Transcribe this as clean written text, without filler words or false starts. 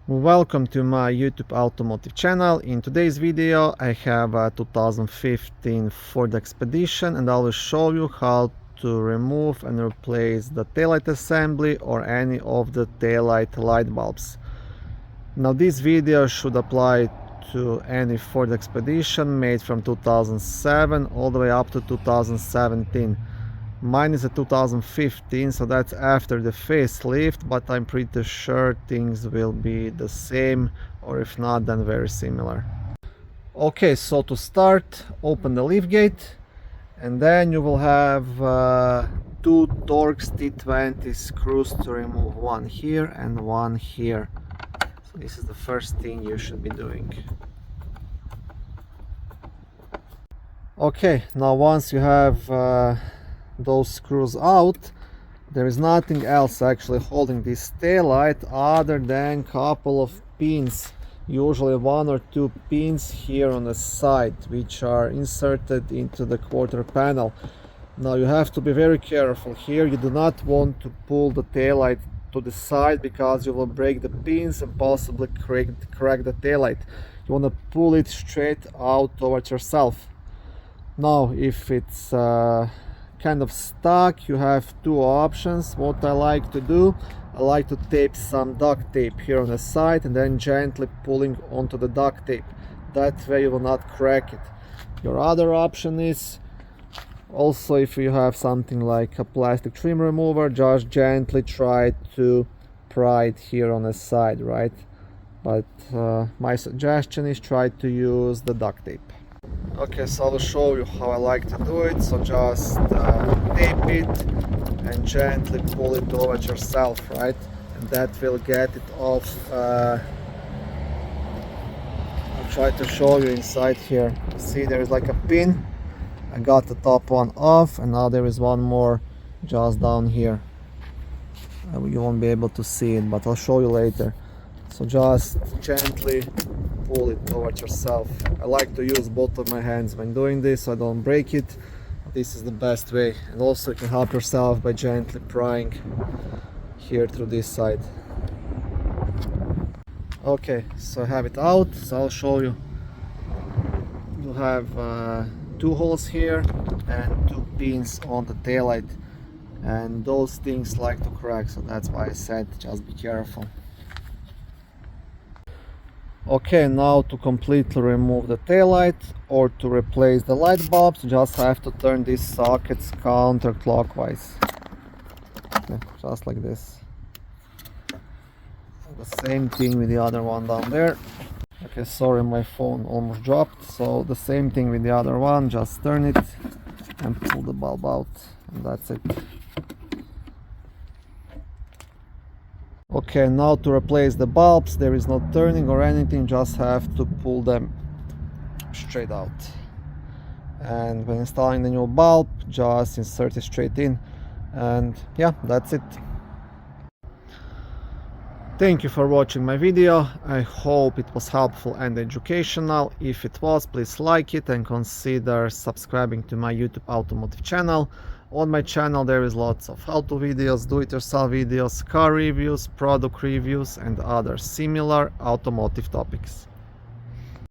Welcome to my YouTube automotive channel. In today's video I have a 2015 Ford Expedition and I will show you how to remove and replace the taillight assembly or any of the taillight light bulbs. Now this video should apply to any Ford Expedition made from 2007 all the way up to 2017. Mine is a 2015, so that's after the facelift, but I'm pretty sure things will be the same, or if not, then very similar. Okay, so to start, open the lift gate, and then you will have two Torx T20 screws to remove, one here and one here. So this is the first thing you should be doing. Okay, now once you have those screws out, there is nothing else actually holding this taillight other than couple of pins, usually one or two pins here on the side, which are inserted into the quarter panel. Now you have to be very careful here. You do not want to pull the taillight to the side because you will break the pins and possibly crack the taillight. You want to pull it straight out towards yourself. Now if it's kind of stuck, you have two options. What I like to do, I like to tape some duct tape here on the side and then gently pulling onto the duct tape. That way you will not crack it. Your other option is also, if you have something like a plastic trim remover, just gently try to pry it here on the side, right? But my suggestion is try to use the duct tape. Okay, so I will show you how I like to do it. So just tape it and gently pull it towards yourself, right? And that will get it off. I'll try to show you inside here. See, there is like a pin. I got the top one off, and now there is one more just down here. You won't be able to see it, but I'll show you later. So just gently pull it towards yourself. I like to use both of my hands when doing this so I don't break it. This is the best way, and also you can help yourself by gently prying here through this side. Okay, so I have it out, so I'll show you. You have two holes here and two pins on the taillight, and those things like to crack, so that's why I said just be careful. Okay, now to completely remove the taillight or to replace the light bulbs, you just have to turn these sockets counterclockwise. Okay, just like this. The same thing with the other one down there. Okay, sorry, my phone almost dropped. So the same thing with the other one, just turn it and pull the bulb out, and that's it. Okay, now to replace the bulbs, there is no turning or anything, just have to pull them straight out. And when installing the new bulb, just insert it straight in, and yeah, that's it. Thank you for watching my video. I hope it was helpful and educational. If it was, please like it and consider subscribing to my YouTube automotive channel. On my channel there is lots of how-to videos, do-it-yourself videos, car reviews, product reviews and other similar automotive topics.